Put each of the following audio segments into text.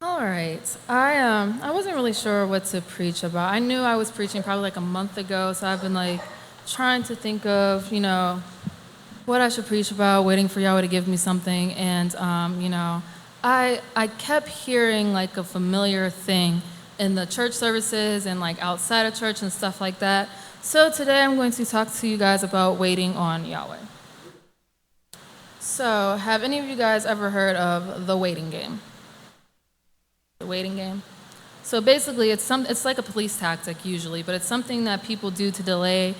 All right. I wasn't really sure what to preach about. I knew I was preaching probably like a month ago, so I've been like trying to think of, what I should preach about, waiting for Yahweh to give me something, and I kept hearing like a familiar thing in the church services and like outside of church and stuff like that. So today I'm going to talk to you guys about waiting on Yahweh. So, have any of you guys ever heard of the waiting game? The waiting game. So basically, it's like a police tactic usually, but it's something that people do to delay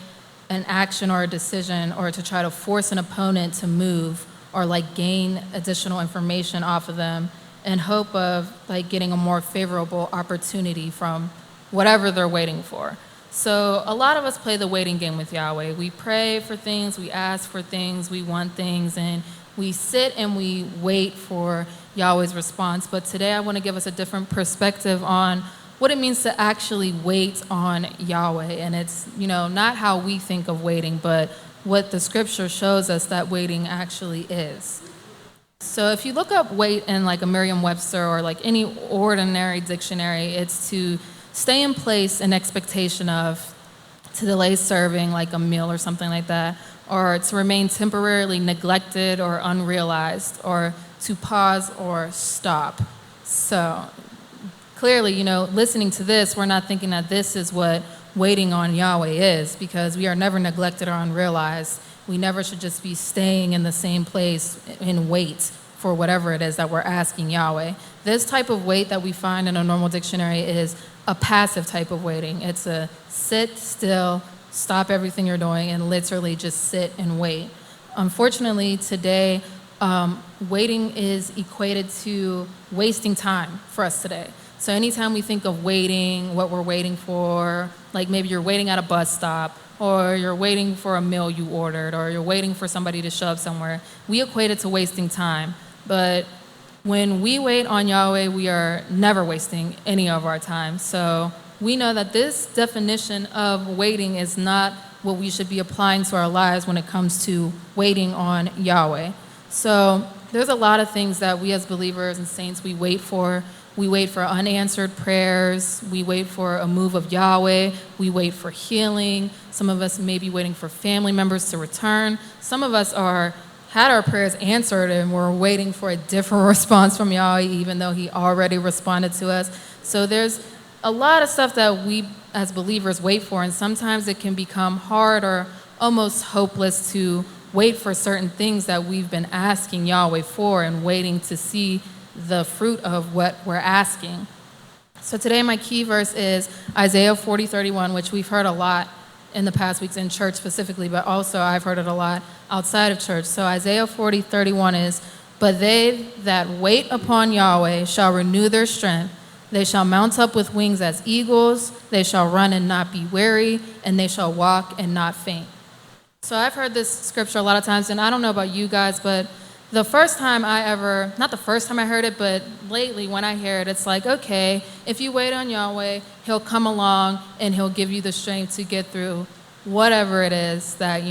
an action or a decision, or to try to force an opponent to move, or like gain additional information off of them in hope of like getting a more favorable opportunity from whatever they're waiting for. So a lot of us play the waiting game with Yahweh. We pray for things, we ask for things, we want things, and we sit and we wait for Yahweh's response. But today I want to give us a different perspective on what it means to actually wait on Yahweh. And it's, not how we think of waiting, but what the scripture shows us that waiting actually is. So if you look up wait in like a Merriam-Webster or like any ordinary dictionary, it's to stay in place in expectation of, to delay serving like a meal or something like that, or to remain temporarily neglected or unrealized, or to pause or stop. So clearly, listening to this, we're not thinking that this is what waiting on Yahweh is, because we are never neglected or unrealized. We never should just be staying in the same place in wait for whatever it is that we're asking Yahweh. This type of wait that we find in a normal dictionary is a passive type of waiting. It's a sit still, stop everything you're doing, and literally just sit and wait. Unfortunately, today, waiting is equated to wasting time for us today. So anytime we think of waiting, what we're waiting for, like maybe you're waiting at a bus stop, or you're waiting for a meal you ordered, or you're waiting for somebody to show up somewhere, we equate it to wasting time. But when we wait on Yahweh, we are never wasting any of our time. So we know that this definition of waiting is not what we should be applying to our lives when it comes to waiting on Yahweh. So there's a lot of things that we as believers and saints, we wait for. We wait for unanswered prayers. We wait for a move of Yahweh. We wait for healing. Some of us may be waiting for family members to return. Some of us had our prayers answered and we're waiting for a different response from Yahweh, even though he already responded to us. So there's a lot of stuff that we as believers wait for, and sometimes it can become hard or almost hopeless to wait for certain things that we've been asking Yahweh for and waiting to see the fruit of what we're asking. So today my key verse is Isaiah 40:31, which we've heard a lot in the past weeks in church specifically, but also I've heard it a lot outside of church. So Isaiah 40:31 is, "But they that wait upon Yahweh shall renew their strength. They shall mount up with wings as eagles. They shall run and not be weary, and they shall walk and not faint." So I've heard this scripture a lot of times, and I don't know about you guys, but the first time not the first time I heard it, but lately when I hear it, it's like, okay, if you wait on Yahweh, he'll come along and he'll give you the strength to get through whatever it is that,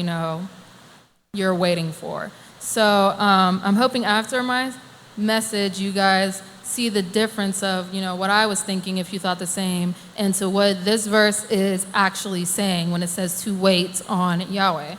you're waiting for. So I'm hoping after my message, you guys see the difference of, what I was thinking, if you thought the same, and to what this verse is actually saying when it says to wait on Yahweh.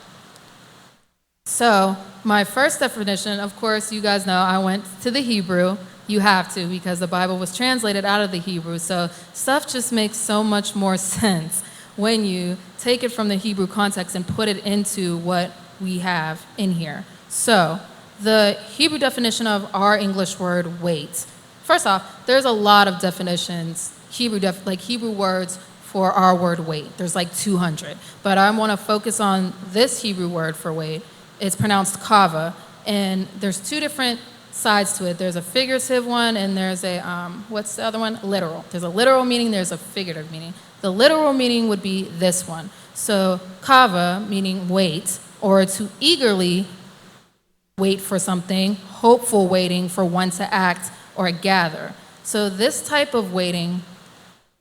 So my first definition, of course, you guys know I went to the Hebrew. You have to, because the Bible was translated out of the Hebrew. So stuff just makes so much more sense when you take it from the Hebrew context and put it into what we have in here. So the Hebrew definition of our English word wait. First off, there's a lot of definitions, Hebrew words for our word wait. There's like 200. But I want to focus on this Hebrew word for wait. It's pronounced kava, and there's two different sides to it. There's a figurative one, and there's a, what's the other one? Literal. There's a literal meaning, there's a figurative meaning. The literal meaning would be this one. So kava, meaning wait, or to eagerly wait for something, hopeful waiting for one to act or gather. So this type of waiting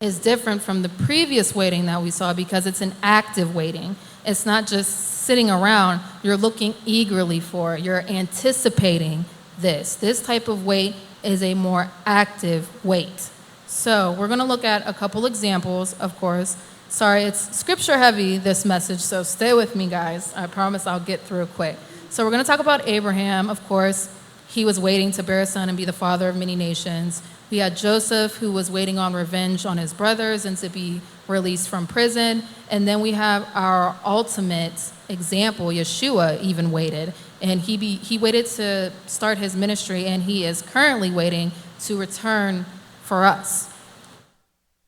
is different from the previous waiting that we saw because it's an active waiting. It's not just sitting around, you're looking eagerly for it. You're anticipating this. This type of wait is a more active wait. So we're going to look at a couple examples, of course. Sorry, it's scripture heavy, this message, so stay with me, guys. I promise I'll get through it quick. So we're going to talk about Abraham. Of course, he was waiting to bear a son and be the father of many nations. We had Joseph, who was waiting on revenge on his brothers and to be released from prison. And then we have our ultimate example, Yeshua even waited. And he waited to start his ministry, and he is currently waiting to return for us.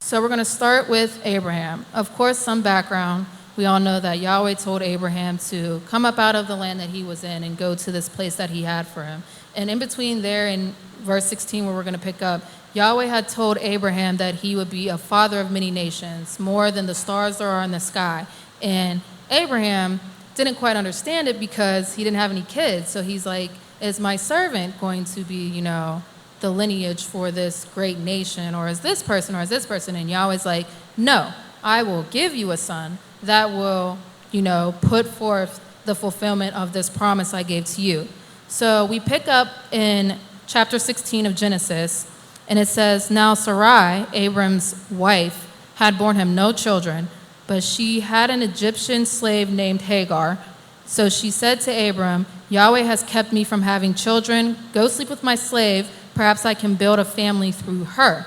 So we're going to start with Abraham. Of course, some background. We all know that Yahweh told Abraham to come up out of the land that he was in and go to this place that he had for him. And in between there, in verse 16, where we're going to pick up, Yahweh had told Abraham that he would be a father of many nations, more than the stars there are in the sky. And Abraham didn't quite understand it because he didn't have any kids. So he's like, is my servant going to be, the lineage for this great nation, or is this person, or is this person? And Yahweh's like, no, I will give you a son that will, put forth the fulfillment of this promise I gave to you. So we pick up in chapter 16 of Genesis, and it says, now Sarai, Abram's wife, had borne him no children, but she had an Egyptian slave named Hagar. So she said to Abram, Yahweh has kept me from having children. Go sleep with my slave. Perhaps I can build a family through her.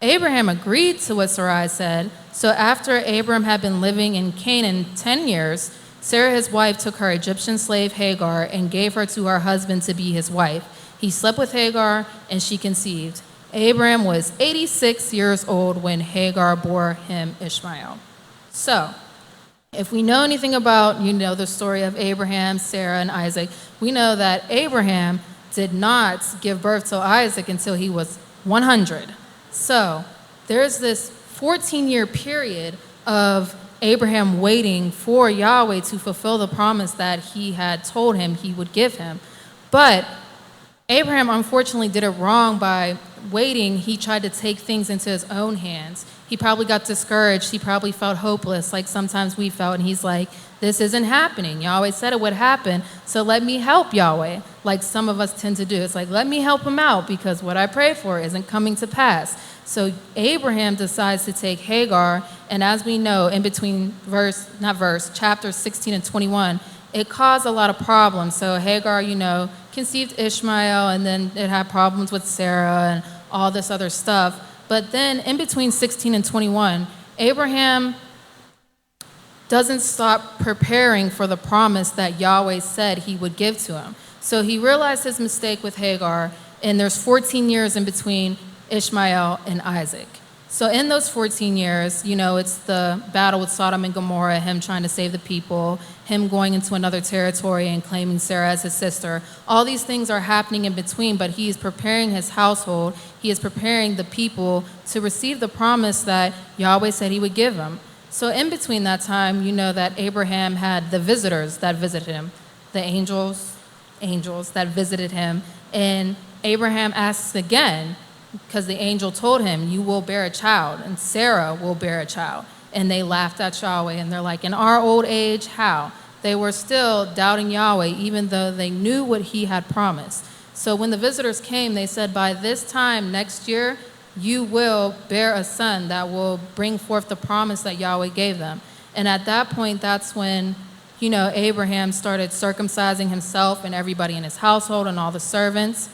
Abraham agreed to what Sarai said. So after Abram had been living in Canaan 10 years, Sarah, his wife, took her Egyptian slave Hagar and gave her to her husband to be his wife. He slept with Hagar, and she conceived. Abram was 86 years old when Hagar bore him Ishmael. So, if we know anything about, the story of Abraham, Sarah, and Isaac, we know that Abraham did not give birth to Isaac until he was 100. So, there's this 14-year period of Abraham waiting for Yahweh to fulfill the promise that he had told him he would give him. But Abraham unfortunately did it wrong by waiting. He tried to take things into his own hands. He probably got discouraged. He probably felt hopeless, like sometimes we felt. And he's like, this isn't happening. Yahweh said it would happen, so let me help Yahweh, like some of us tend to do. It's like, let me help him out because what I pray for isn't coming to pass. So Abraham decides to take Hagar, and as we know, in between chapters 16 and 21, it caused a lot of problems. So Hagar, conceived Ishmael, and then it had problems with Sarah and all this other stuff. But then in between 16 and 21, Abraham doesn't stop preparing for the promise that Yahweh said he would give to him. So he realized his mistake with Hagar, and there's 14 years in between Ishmael and Isaac. So in those 14 years, it's the battle with Sodom and Gomorrah, him trying to save the people, him going into another territory and claiming Sarah as his sister. All these things are happening in between, but he is preparing his household. He is preparing the people to receive the promise that Yahweh said he would give them. So in between that time, that Abraham had the visitors that visited him, the angels that visited him. And Abraham asks again, because the angel told him, you will bear a child, and Sarah will bear a child. And they laughed at Yahweh, and they're like, in our old age, how? They were still doubting Yahweh, even though they knew what he had promised. So when the visitors came, they said, by this time next year, you will bear a son that will bring forth the promise that Yahweh gave them. And at that point, that's when, Abraham started circumcising himself and everybody in his household and all the servants.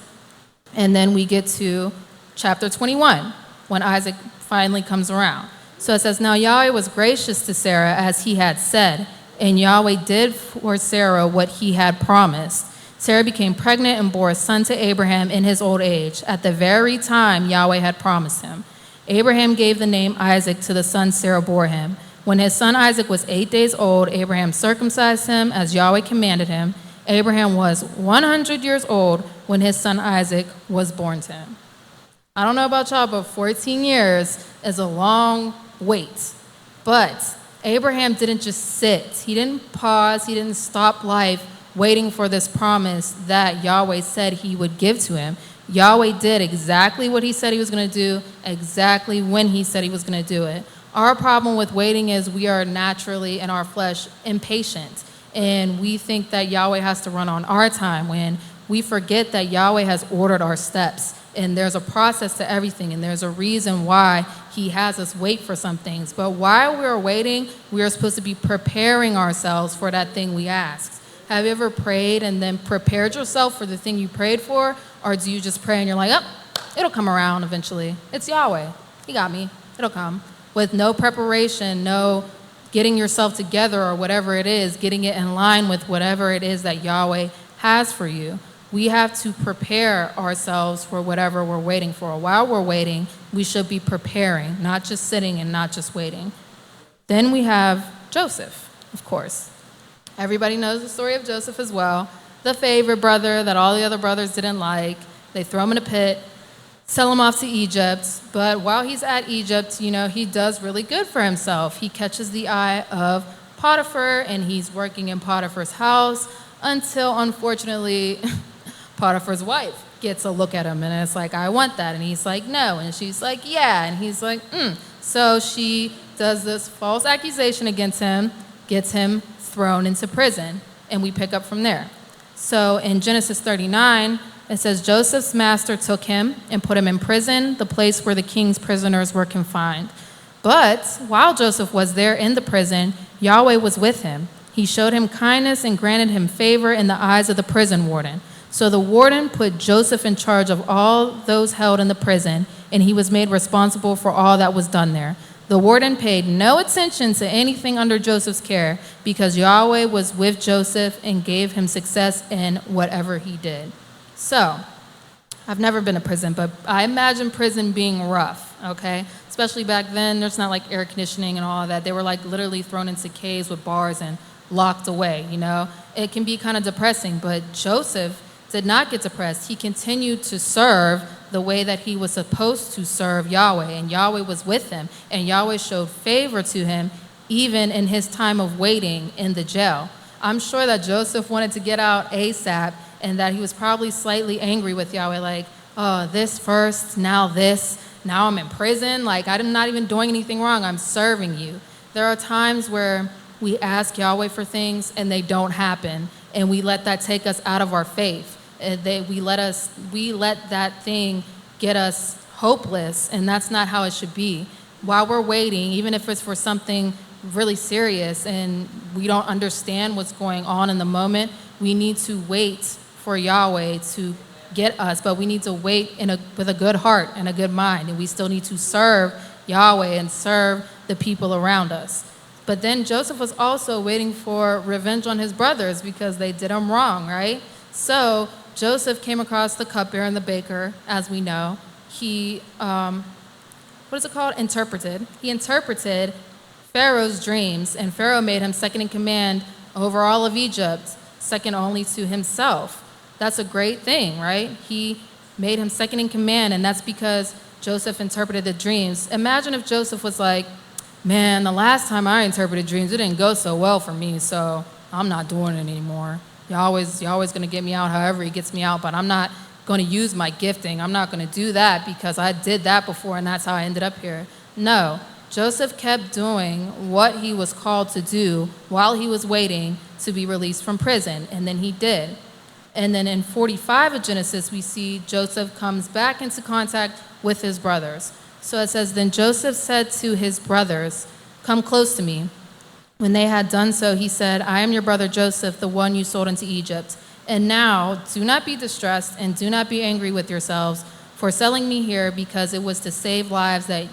And then we get to chapter 21, when Isaac finally comes around. So it says, now Yahweh was gracious to Sarah as he had said, and Yahweh did for Sarah what he had promised. Sarah became pregnant and bore a son to Abraham in his old age, at the very time Yahweh had promised him. Abraham gave the name Isaac to the son Sarah bore him. When his son Isaac was 8 days old, Abraham circumcised him as Yahweh commanded him. Abraham was 100 years old when his son Isaac was born to him. I don't know about y'all, but 14 years is a long wait. But Abraham didn't just sit. He didn't pause. He didn't stop life waiting for this promise that Yahweh said he would give to him. Yahweh did exactly what he said he was going to do, exactly when he said he was going to do it. Our problem with waiting is we are naturally, in our flesh, impatient. And we think that Yahweh has to run on our time when we forget that Yahweh has ordered our steps. And there's a process to everything, and there's a reason why he has us wait for some things. But while we're waiting, we are supposed to be preparing ourselves for that thing we asked. Have you ever prayed and then prepared yourself for the thing you prayed for? Or do you just pray and you're like, oh, it'll come around eventually. It's Yahweh. He got me. It'll come. With no preparation, no getting yourself together or whatever it is, getting it in line with whatever it is that Yahweh has for you. We have to prepare ourselves for whatever we're waiting for. While we're waiting, we should be preparing, not just sitting and not just waiting. Then we have Joseph, of course. Everybody knows the story of Joseph as well. The favorite brother that all the other brothers didn't like. They throw him in a pit, sell him off to Egypt. But while he's at Egypt, he does really good for himself. He catches the eye of Potiphar, and he's working in Potiphar's house until, unfortunately, Potiphar's wife gets a look at him, and it's like, I want that. And he's like, no. And she's like, yeah. And he's like, So she does this false accusation against him, gets him thrown into prison, and we pick up from there. So in Genesis 39, it says, Joseph's master took him and put him in prison, the place where the king's prisoners were confined. But while Joseph was there in the prison, Yahweh was with him. He showed him kindness and granted him favor in the eyes of the prison warden. So the warden put Joseph in charge of all those held in the prison, and he was made responsible for all that was done there. The warden paid no attention to anything under Joseph's care because Yahweh was with Joseph and gave him success in whatever he did. So, I've never been to prison, but I imagine prison being rough, okay? Especially back then, there's not like air conditioning and all of that. They were like literally thrown into caves with bars and locked away, It can be kind of depressing, but Joseph did not get depressed. He continued to serve the way that he was supposed to serve Yahweh, and Yahweh was with him, and Yahweh showed favor to him even in his time of waiting in the jail. I'm sure that Joseph wanted to get out ASAP, and that he was probably slightly angry with Yahweh, like, oh, this first, now this, now I'm in prison, like I'm not even doing anything wrong, I'm serving you. There are times where we ask Yahweh for things and they don't happen, and we let that take us out of our faith. We let that thing get us hopeless, and that's not how it should be. While we're waiting, even if it's for something really serious and we don't understand what's going on in the moment, we need to wait for Yahweh to get us, but we need to wait with a good heart and a good mind, and we still need to serve Yahweh and serve the people around us. But then Joseph was also waiting for revenge on his brothers because they did him wrong, right? So Joseph came across the cupbearer and the baker, as we know. He, interpreted. He interpreted Pharaoh's dreams, and Pharaoh made him second in command over all of Egypt, second only to himself. That's a great thing, right? He made him second in command, and that's because Joseph interpreted the dreams. Imagine if Joseph was like, man, the last time I interpreted dreams, it didn't go so well for me, so I'm not doing it anymore. You're always going to get me out however he gets me out, but I'm not going to use my gifting. I'm not going to do that because I did that before and that's how I ended up here. No, Joseph kept doing what he was called to do while he was waiting to be released from prison, and then he did. And then in 45 of Genesis, we see Joseph comes back into contact with his brothers. So it says, then Joseph said to his brothers, come close to me. When they had done so, he said, I am your brother Joseph, the one you sold into Egypt. And now do not be distressed and do not be angry with yourselves for selling me here, because it was to save lives that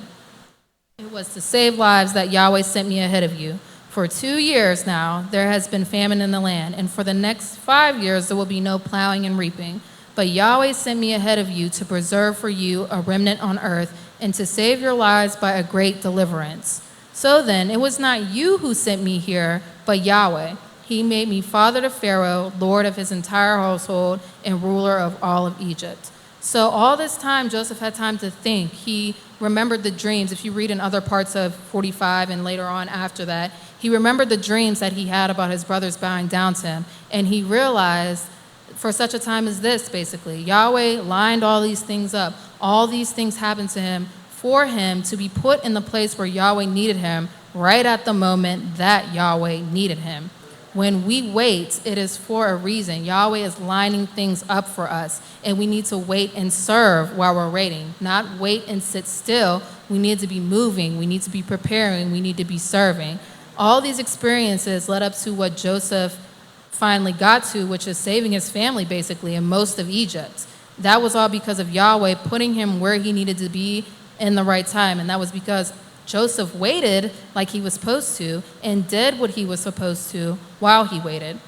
Yahweh sent me ahead of you. For 2 years now, there has been famine in the land, and for the next 5 years, there will be no plowing and reaping. But Yahweh sent me ahead of you to preserve for you a remnant on earth and to save your lives by a great deliverance. So then, it was not you who sent me here, but Yahweh. He made me father to Pharaoh, lord of his entire household, and ruler of all of Egypt. So all this time, Joseph had time to think. He remembered the dreams. If you read in other parts of 45 and later on after that, he remembered the dreams that he had about his brothers bowing down to him. And he realized, for such a time as this, basically, Yahweh lined all these things up. All these things happened to him for him to be put in the place where Yahweh needed him right at the moment that Yahweh needed him. when we wait, it is for a reason. Yahweh is lining things up for us, and we need to wait and serve while we're waiting, not wait and sit still. We need to be moving. We need to be preparing. We need to be serving. All these experiences led up to what Joseph finally got to, which is saving his family, basically, and most of Egypt. That was all because of Yahweh putting him where he needed to be in the right time, and that was because Joseph waited like he was supposed to and did what he was supposed to while he waited.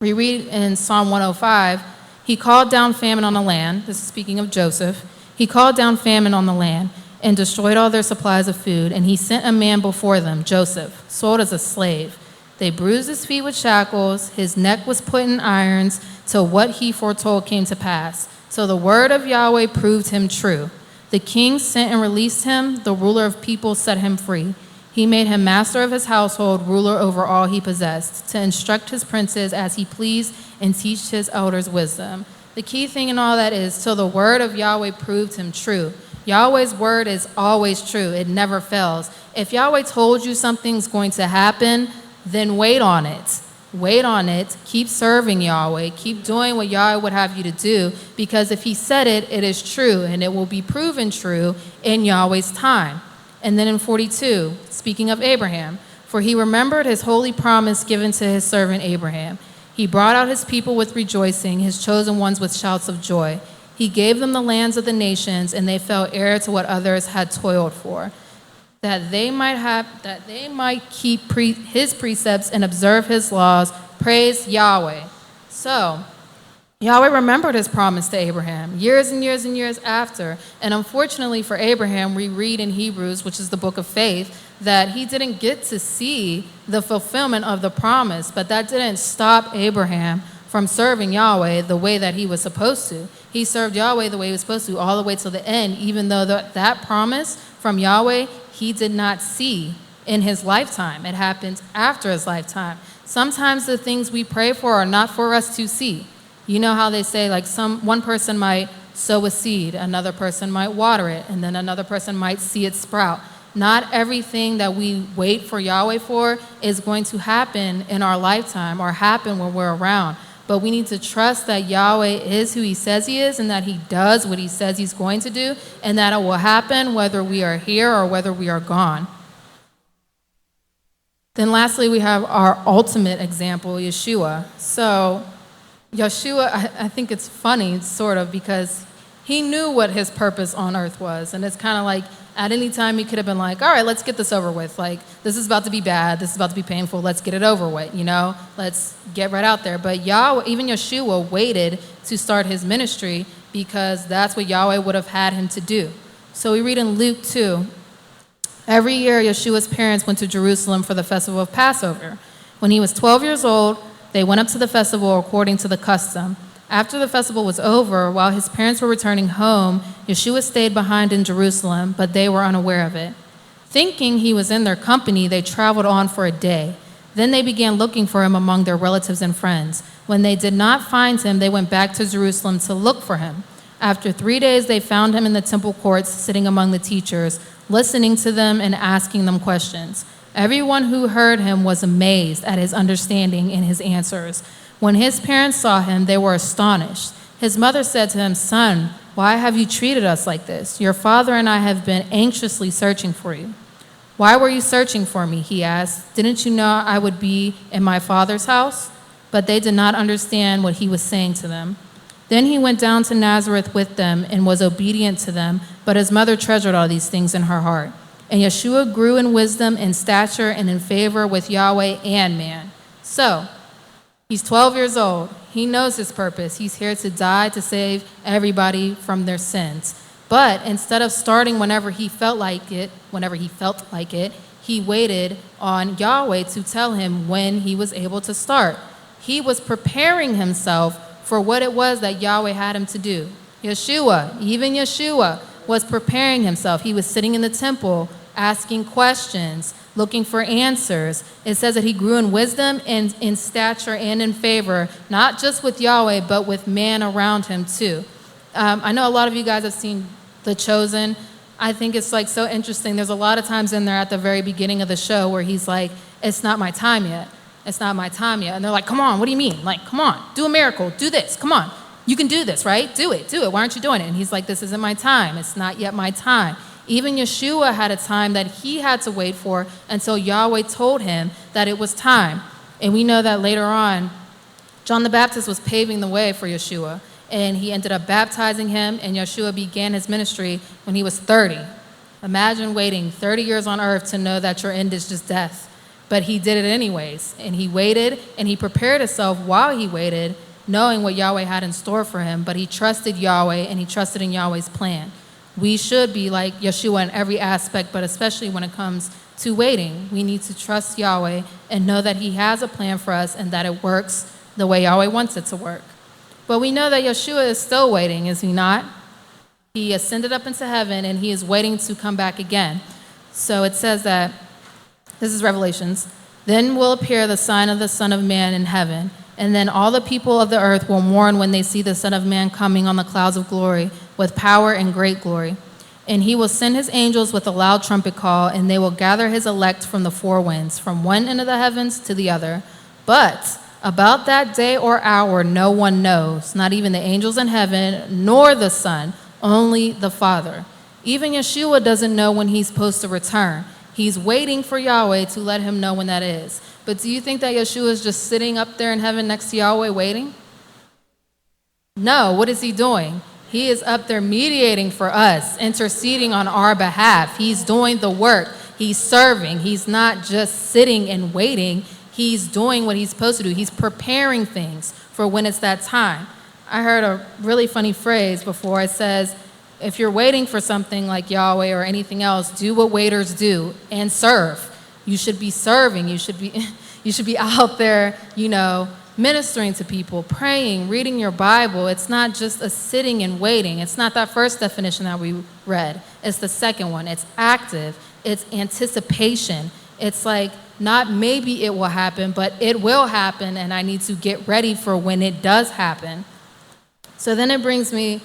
We read in Psalm 105, he called down famine on the land. This is speaking of Joseph. He called down famine on the land and destroyed all their supplies of food, and he sent a man before them, Joseph, sold as a slave. They bruised his feet with shackles, his neck was put in irons, till what he foretold came to pass. So the word of Yahweh proved him true. The king sent and released him. The ruler of people set him free. He made him master of his household, ruler over all he possessed, to instruct his princes as he pleased and teach his elders wisdom. The key thing in all that is, till the word of Yahweh proved him true. Yahweh's word is always true. It never fails. If Yahweh told you something's going to happen, then wait on it. Wait on it. Keep serving Yahweh. Keep doing what Yahweh would have you to do, because if he said it, it is true, and it will be proven true in Yahweh's time. And then in 42, speaking of Abraham, for he remembered his holy promise given to his servant Abraham. He brought out his people with rejoicing, his chosen ones with shouts of joy. He gave them the lands of the nations, and they fell heir to what others had toiled for, that they might keep his precepts and observe his laws. Praise Yahweh. So Yahweh remembered his promise to Abraham years and years and years after. And unfortunately for Abraham, we read in Hebrews, which is the book of faith, that he didn't get to see the fulfillment of the promise, but that didn't stop Abraham from serving Yahweh the way that he was supposed to. He served Yahweh the way he was supposed to all the way to the end, even though that promise from Yahweh he did not see in his lifetime. It happened after his lifetime. Sometimes the things we pray for are not for us to see. You know how they say, like, one person might sow a seed, another person might water it, and then another person might see it sprout. Not everything that we wait for Yahweh for is going to happen in our lifetime or happen when we're around. But we need to trust that Yahweh is who he says he is, and that he does what he says he's going to do, and that it will happen whether we are here or whether we are gone. Then lastly, we have our ultimate example, Yeshua. So Yeshua, I think it's funny, sort of, because he knew what his purpose on earth was. And it's kind of like, at any time he could have been like, all right, let's get this over with. Like, this is about to be bad. This is about to be painful. Let's get it over with, you know? Let's get right out there. But Yahweh, even Yeshua waited to start his ministry because that's what Yahweh would have had him to do. So we read in Luke 2, every year Yeshua's parents went to Jerusalem for the festival of Passover. When he was 12 years old, they went up to the festival according to the custom. After the festival was over, while his parents were returning home, Yeshua stayed behind in Jerusalem, but they were unaware of it. Thinking he was in their company, they traveled on for a day. Then they began looking for him among their relatives and friends. When they did not find him, they went back to Jerusalem to look for him. After 3 days, they found him in the temple courts, sitting among the teachers, listening to them and asking them questions. Everyone who heard him was amazed at his understanding and his answers. When his parents saw him, they were astonished. His mother said to him, "Son, why have you treated us like this? Your father and I have been anxiously searching for you." "Why were you searching for me?" he asked. "Didn't you know I would be in my father's house?" But they did not understand what he was saying to them. Then he went down to Nazareth with them and was obedient to them, but his mother treasured all these things in her heart. And Yeshua grew in wisdom and stature and in favor with Yahweh and man. So, he's 12 years old. He knows his purpose. He's here to die to save everybody from their sins. But instead of starting whenever he felt like it, he waited on Yahweh to tell him when he was able to start. He was preparing himself for what it was that Yahweh had him to do. Even Yeshua was preparing himself. He was sitting in the temple, asking questions, looking for answers. It says that he grew in wisdom and in stature and in favor, not just with Yahweh, but with man around him too. I know a lot of you guys have seen The Chosen. I think it's like so interesting. There's a lot of times in there at the very beginning of the show where he's like, "It's not my time yet." It's not my time yet. And they're like, come on, what do you mean? Like, come on, do a miracle, do this, come on. You can do this, right? Do it. Why aren't you doing it? And he's like, this isn't my time. It's not yet my time. Even Yeshua had a time that he had to wait for until Yahweh told him that it was time. And we know that later on, John the Baptist was paving the way for Yeshua. And he ended up baptizing him, and Yeshua began his ministry when he was 30. Imagine waiting 30 years on earth to know that your end is just death. But he did it anyways. And he waited, and he prepared himself while he waited, knowing what Yahweh had in store for him. But he trusted Yahweh, and he trusted in Yahweh's plan. We should be like Yeshua in every aspect, but especially when it comes to waiting. We need to trust Yahweh and know that he has a plan for us and that it works the way Yahweh wants it to work. But we know that Yeshua is still waiting, is he not? He ascended up into heaven, and he is waiting to come back again. So it says that, this is Revelations, then will appear the sign of the Son of Man in heaven, and then all the people of the earth will mourn when they see the Son of Man coming on the clouds of glory with power and great glory. And he will send his angels with a loud trumpet call, and they will gather his elect from the four winds, from one end of the heavens to the other. But about that day or hour no one knows, not even the angels in heaven, nor the Son, only the Father. Even Yeshua doesn't know when he's supposed to return. He's waiting for Yahweh to let him know when that is. But do you think that Yeshua is just sitting up there in heaven next to Yahweh waiting? No, what is he doing? He is up there mediating for us, interceding on our behalf. He's doing the work. He's serving. He's not just sitting and waiting. He's doing what he's supposed to do. He's preparing things for when it's that time. I heard a really funny phrase before. It says, if you're waiting for something like Yahweh or anything else, do what waiters do and serve. You should be serving. You should be out there, ministering to people, praying, reading your Bible. It's not just a sitting and waiting. It's not that first definition that we read. It's the second one. It's active. It's anticipation. It's like, not maybe it will happen, but it will happen, and I need to get ready for when it does happen. So then it brings me,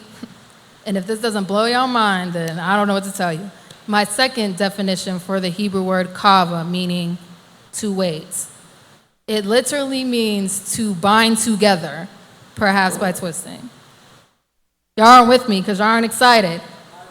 and if this doesn't blow your mind, then I don't know what to tell you. My second definition for the Hebrew word kava, meaning to wait. It literally means to bind together, perhaps by twisting. Y'all aren't with me because y'all aren't excited.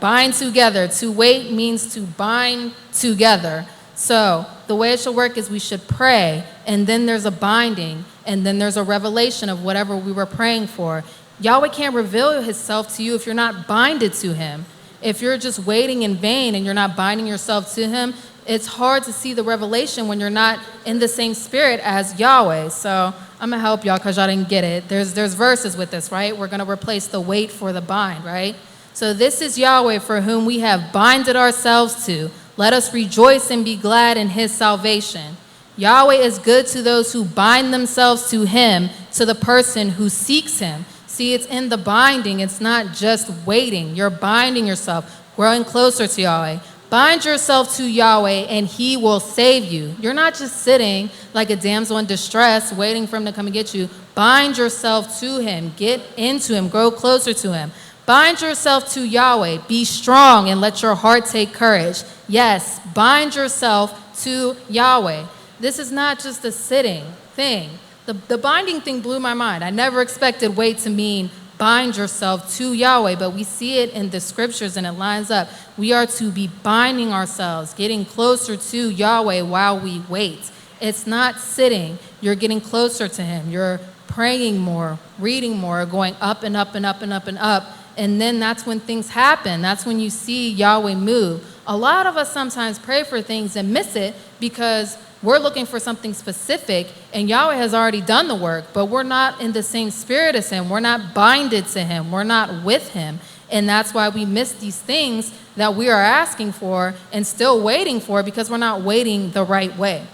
Bind together. To wait means to bind together. So the way it should work is we should pray, and then there's a binding, and then there's a revelation of whatever we were praying for. Yahweh can't reveal himself to you if you're not binded to him. If you're just waiting in vain and you're not binding yourself to him, it's hard to see the revelation when you're not in the same spirit as Yahweh. So I'm going to help y'all because y'all didn't get it. There's verses with this, right? We're going to replace the wait for the bind, right? So this is Yahweh for whom we have binded ourselves to. Let us rejoice and be glad in his salvation. Yahweh is good to those who bind themselves to him, to the person who seeks him. See, it's in the binding. It's not just waiting. You're binding yourself, growing closer to Yahweh. Bind yourself to Yahweh, and he will save you. You're not just sitting like a damsel in distress, waiting for him to come and get you. Bind yourself to him. Get into him. Grow closer to him. Bind yourself to Yahweh. Be strong and let your heart take courage. Yes, bind yourself to Yahweh. This is not just a sitting thing. The binding thing blew my mind. I never expected wait to mean bind yourself to Yahweh, but we see it in the scriptures and it lines up. We are to be binding ourselves, getting closer to Yahweh while we wait. It's not sitting. You're getting closer to him. You're praying more, reading more, going up and up and up and up and up. And then that's when things happen. That's when you see Yahweh move. A lot of us sometimes pray for things and miss it because we're looking for something specific, and Yahweh has already done the work, but we're not in the same spirit as him. We're not binded to him. We're not with him. And that's why we miss these things that we are asking for and still waiting for because we're not waiting the right way.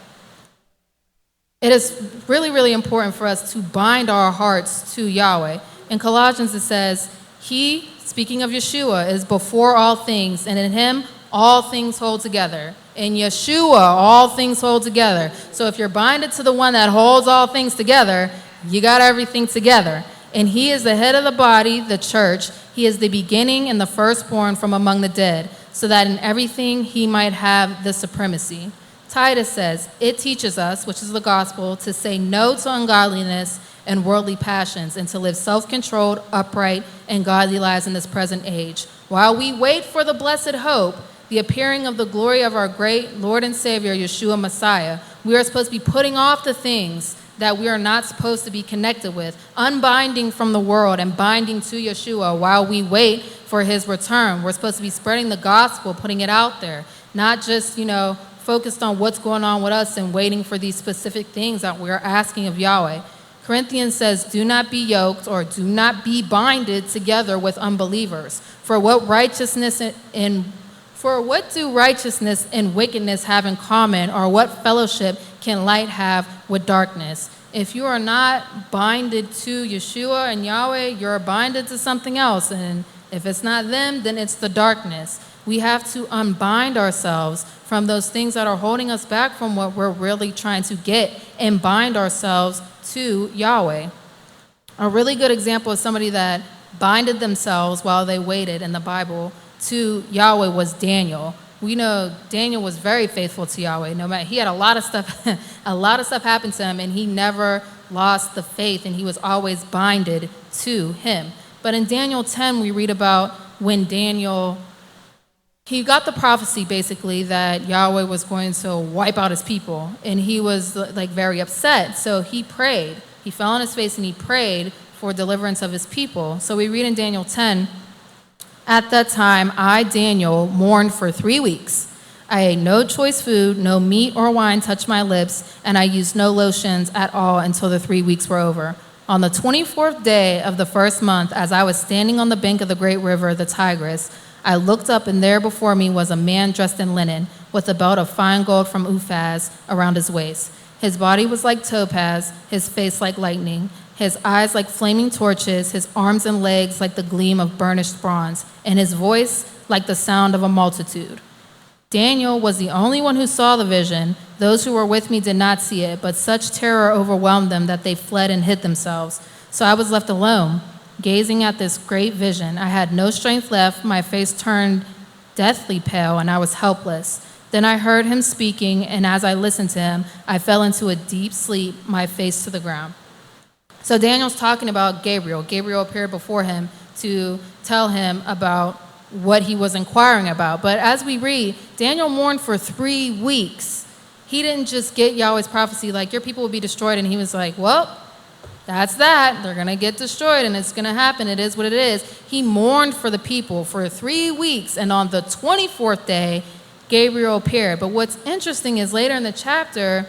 It is really, really important for us to bind our hearts to Yahweh. In Colossians it says, he, speaking of Yeshua, is before all things, and in him all things hold together. In Yeshua, all things hold together. So if you're binded to the one that holds all things together, you got everything together. And he is the head of the body, the church. He is the beginning and the firstborn from among the dead, so that in everything he might have the supremacy. Titus says, it teaches us, which is the gospel, to say no to ungodliness and worldly passions, and to live self-controlled, upright, and godly lives in this present age, while we wait for the blessed hope, the appearing of the glory of our great Lord and Savior, Yeshua Messiah. We are supposed to be putting off the things that we are not supposed to be connected with, unbinding from the world and binding to Yeshua while we wait for his return. We're supposed to be spreading the gospel, putting it out there, not just, focused on what's going on with us and waiting for these specific things that we're asking of Yahweh. Corinthians says, do not be yoked or do not be binded together with unbelievers. For what do righteousness and wickedness have in common, or what fellowship can light have with darkness? If you are not binded to Yeshua and Yahweh, you're binded to something else. And if it's not them, then it's the darkness. We have to unbind ourselves from those things that are holding us back from what we're really trying to get and bind ourselves to Yahweh. A really good example of somebody that binded themselves while they waited in the Bible to Yahweh was Daniel. We know Daniel was very faithful to Yahweh. No matter, he had a lot of stuff happened to him, and he never lost the faith, and he was always binded to him. But in Daniel 10, we read about when Daniel, he got the prophecy basically that Yahweh was going to wipe out his people, and he was very upset. So he prayed. He fell on his face and he prayed for deliverance of his people. So we read in Daniel 10, at that time, I, Daniel, mourned for 3 weeks. I ate no choice food, no meat or wine touched my lips, and I used no lotions at all until the 3 weeks were over. On the 24th day of the first month, as I was standing on the bank of the great river, the Tigris, I looked up, and there before me was a man dressed in linen, with a belt of fine gold from Uphaz around his waist. His body was like topaz, his face like lightning, his eyes like flaming torches, his arms and legs like the gleam of burnished bronze, and his voice like the sound of a multitude. Daniel was the only one who saw the vision. Those who were with me did not see it, but such terror overwhelmed them that they fled and hid themselves. So I was left alone, gazing at this great vision. I had no strength left, my face turned deathly pale, and I was helpless. Then I heard him speaking, and as I listened to him, I fell into a deep sleep, my face to the ground. So Daniel's talking about Gabriel. Gabriel appeared before him to tell him about what he was inquiring about. But as we read, Daniel mourned for 3 weeks. He didn't just get Yahweh's prophecy like, your people will be destroyed, and he was like, well, that's that. They're going to get destroyed, and it's going to happen. It is what it is. He mourned for the people for 3 weeks, and on the 24th day, Gabriel appeared. But what's interesting is later in the chapter,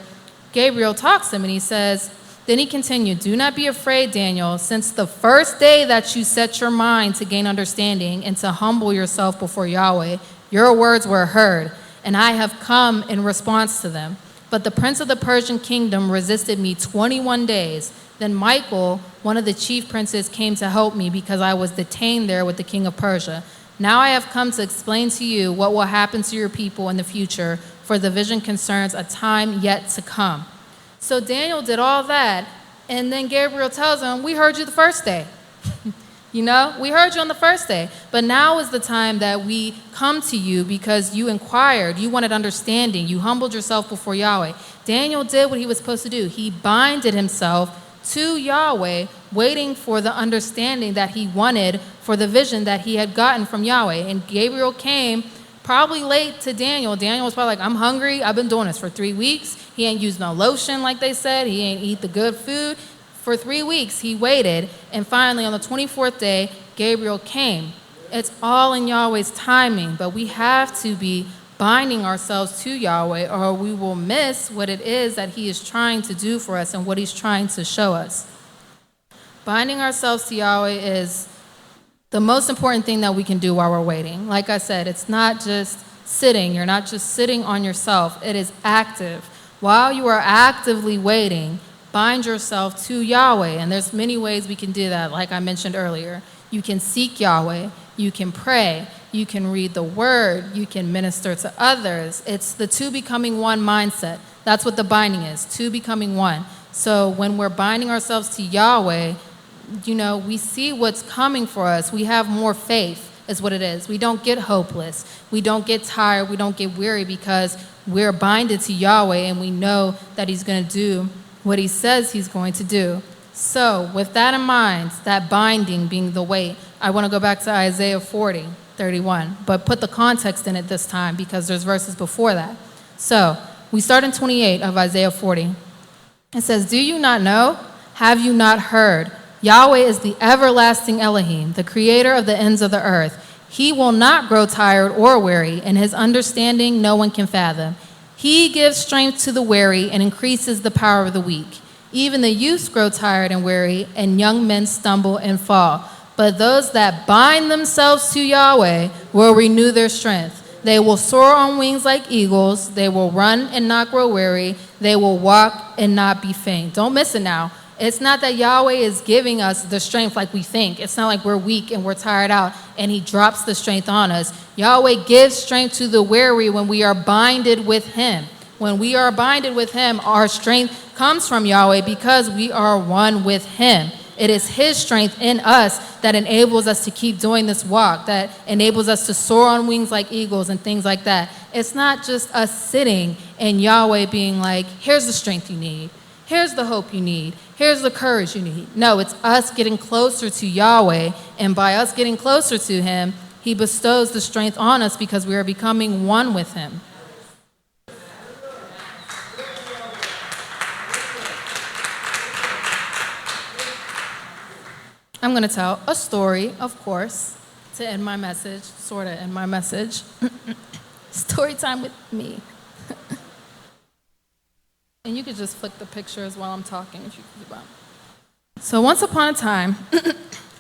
Gabriel talks to him, and he says, then he continued, do not be afraid, Daniel, since the first day that you set your mind to gain understanding and to humble yourself before Yahweh, your words were heard, and I have come in response to them. But the prince of the Persian kingdom resisted me 21 days. Then Michael, one of the chief princes, came to help me because I was detained there with the king of Persia. Now I have come to explain to you what will happen to your people in the future, for the vision concerns a time yet to come. So Daniel did all that, and then Gabriel tells him, we heard you the first day. We heard you on the first day. But now is the time that we come to you because you inquired, you wanted understanding, you humbled yourself before Yahweh. Daniel did what he was supposed to do. He binded himself to Yahweh, waiting for the understanding that he wanted for the vision that he had gotten from Yahweh. And Gabriel came probably late to Daniel. Daniel was probably like, I'm hungry. I've been doing this for 3 weeks. He ain't used no lotion, like they said. He ain't eat the good food. For 3 weeks, he waited. And finally, on the 24th day, Gabriel came. It's all in Yahweh's timing, but we have to be binding ourselves to Yahweh, or we will miss what it is that he is trying to do for us and what he's trying to show us. Binding ourselves to Yahweh is the most important thing that we can do while we're waiting. Like I said, it's not just sitting. You're not just sitting on yourself. It is active. While you are actively waiting, bind yourself to Yahweh. And there's many ways we can do that, like I mentioned earlier. You can seek Yahweh. You can pray. You can read the word. You can minister to others. It's the two becoming one mindset. That's what the binding is, two becoming one. So when we're binding ourselves to Yahweh, we see what's coming for us. We have more faith. is what it is. We don't get hopeless. We don't get tired. We don't get weary because we're binded to Yahweh and we know that he's going to do what he says he's going to do. So with that in mind, that binding being the weight, I want to go back to Isaiah 40:31, but put the context in it this time because there's verses before that. So we start in 28 of Isaiah 40. It says, "Do you not know? Have you not heard? Yahweh is the everlasting Elohim, the creator of the ends of the earth. He will not grow tired or weary, and his understanding no one can fathom. He gives strength to the weary and increases the power of the weak. Even the youths grow tired and weary, and young men stumble and fall. But those that bind themselves to Yahweh will renew their strength. They will soar on wings like eagles. They will run and not grow weary. They will walk and not be faint." Don't miss it now. It's not that Yahweh is giving us the strength like we think. It's not like we're weak and we're tired out and he drops the strength on us. Yahweh gives strength to the weary when we are binded with him. When we are binded with him, our strength comes from Yahweh because we are one with him. It is his strength in us that enables us to keep doing this walk, that enables us to soar on wings like eagles and things like that. It's not just us sitting and Yahweh being like, here's the strength you need. Here's the hope you need. Here's the courage you need. No, it's us getting closer to Yahweh, and by us getting closer to him, he bestows the strength on us because we are becoming one with him. I'm going to tell a story, of course, to end my message, sort of end my message. Story time with me. And you could just flick the pictures while I'm talking if you keep up. So once upon a time,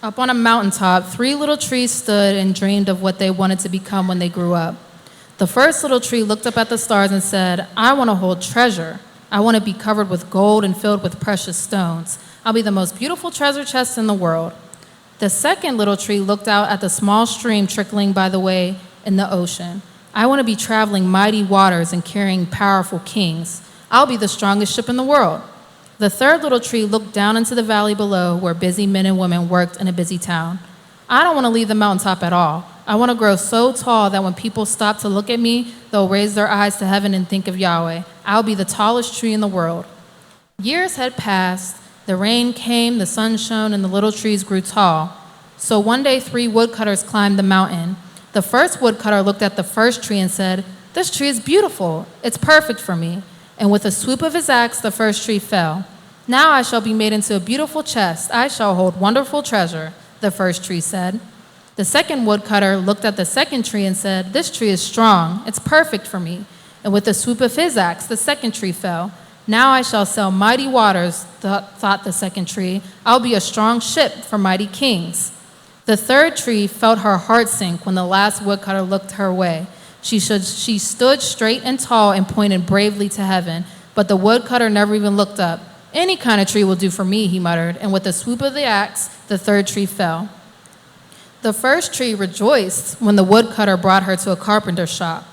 up on a mountaintop, 3 little trees stood and dreamed of what they wanted to become when they grew up. The first little tree looked up at the stars and said, "I want to hold treasure. I want to be covered with gold and filled with precious stones. I'll be the most beautiful treasure chest in the world." The second little tree looked out at the small stream trickling by the way in the ocean. "I want to be traveling mighty waters and carrying powerful kings. I'll be the strongest ship in the world." The third little tree looked down into the valley below where busy men and women worked in a busy town. "I don't want to leave the mountaintop at all. I want to grow so tall that when people stop to look at me, they'll raise their eyes to heaven and think of Yahweh. I'll be the tallest tree in the world." Years had passed. The rain came, the sun shone, and the little trees grew tall. So one day 3 woodcutters climbed the mountain. The first woodcutter looked at the first tree and said, "This tree is beautiful. It's perfect for me." And with a swoop of his axe, the first tree fell. "Now I shall be made into a beautiful chest. I shall hold wonderful treasure," the first tree said. The second woodcutter looked at the second tree and said, "This tree is strong. It's perfect for me." And with a swoop of his axe, the second tree fell. "Now I shall sail mighty waters," thought the second tree. "I'll be a strong ship for mighty kings." The third tree felt her heart sink when the last woodcutter looked her way. She stood straight and tall and pointed bravely to heaven, but the woodcutter never even looked up. "Any kind of tree will do for me," he muttered, and with a swoop of the axe, the third tree fell. The first tree rejoiced when the woodcutter brought her to a carpenter's shop.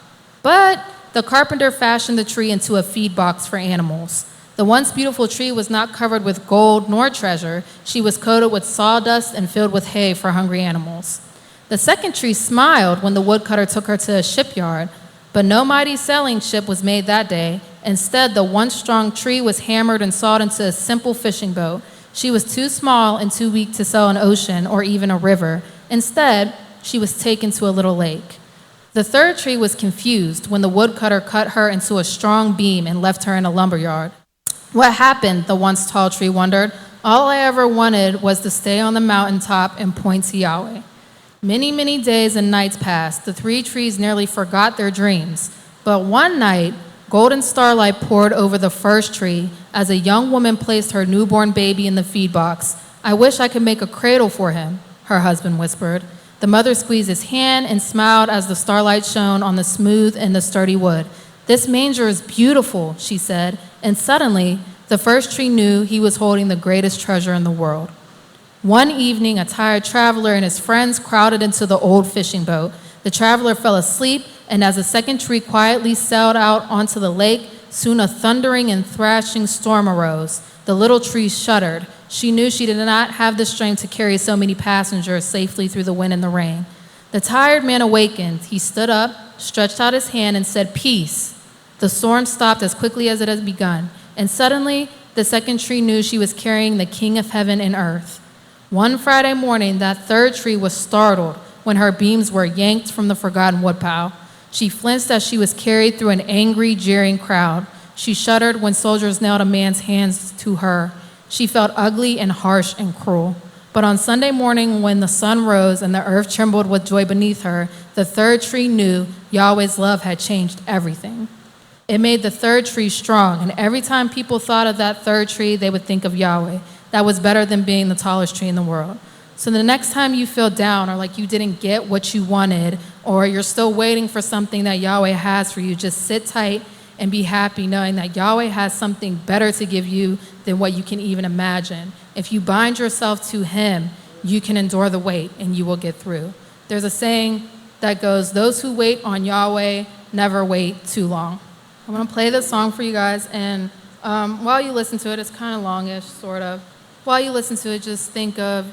But the carpenter fashioned the tree into a feed box for animals. The once beautiful tree was not covered with gold nor treasure. She was coated with sawdust and filled with hay for hungry animals. The second tree smiled when the woodcutter took her to a shipyard, but no mighty sailing ship was made that day. Instead, the once strong tree was hammered and sawed into a simple fishing boat. She was too small and too weak to sail an ocean or even a river. Instead, she was taken to a little lake. The third tree was confused when the woodcutter cut her into a strong beam and left her in a lumberyard. "What happened?" the once tall tree wondered. "All I ever wanted was to stay on the mountaintop and point to Yahweh." Many, many days and nights passed. The 3 trees nearly forgot their dreams. But one night, golden starlight poured over the first tree as a young woman placed her newborn baby in the feed box. "I wish I could make a cradle for him," her husband whispered. The mother squeezed his hand and smiled as the starlight shone on the smooth and the sturdy wood. "This manger is beautiful," she said, and suddenly the first tree knew he was holding the greatest treasure in the world. One evening, a tired traveler and his friends crowded into the old fishing boat. The traveler fell asleep, and as the second tree quietly sailed out onto the lake, soon a thundering and thrashing storm arose. The little tree shuddered. She knew she did not have the strength to carry so many passengers safely through the wind and the rain. The tired man awakened. He stood up, stretched out his hand, and said, "Peace." The storm stopped as quickly as it had begun, and suddenly the second tree knew she was carrying the King of heaven and earth. One Friday morning, that third tree was startled when her beams were yanked from the forgotten woodpile. She flinched as she was carried through an angry, jeering crowd. She shuddered when soldiers nailed a man's hands to her. She felt ugly and harsh and cruel. But on Sunday morning, when the sun rose and the earth trembled with joy beneath her, the third tree knew Yahweh's love had changed everything. It made the third tree strong, and every time people thought of that third tree, they would think of Yahweh. That was better than being the tallest tree in the world. So the next time you feel down or like you didn't get what you wanted, or you're still waiting for something that Yahweh has for you, just sit tight and be happy knowing that Yahweh has something better to give you than what you can even imagine. If you bind yourself to him, you can endure the wait and you will get through. There's a saying that goes, "Those who wait on Yahweh never wait too long." I'm going to play this song for you guys, and while you listen to it, it's kind of longish, sort of. While you listen to it, just think of,